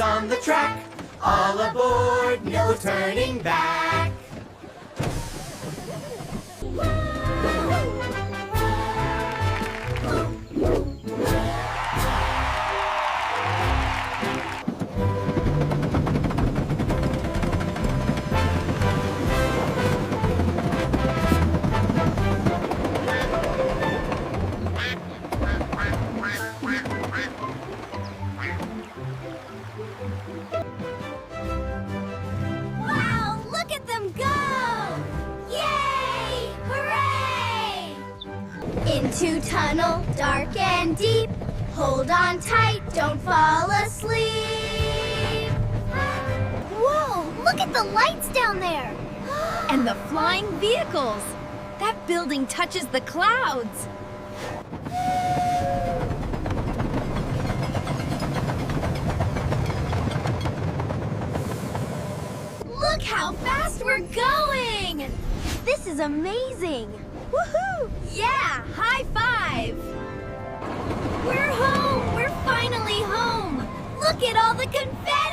on the track. All aboard, no turning back. Wow, look at them go! Yay! Hooray! Into tunnel, dark and deep. Hold on tight, don't fall asleep. Whoa, look at the lights down there. And the flying vehicles. That building touches the clouds. Look how fast we're going! This is amazing! Woohoo! Yeah, high five. We're home! We're finally home! Look at all the confetti!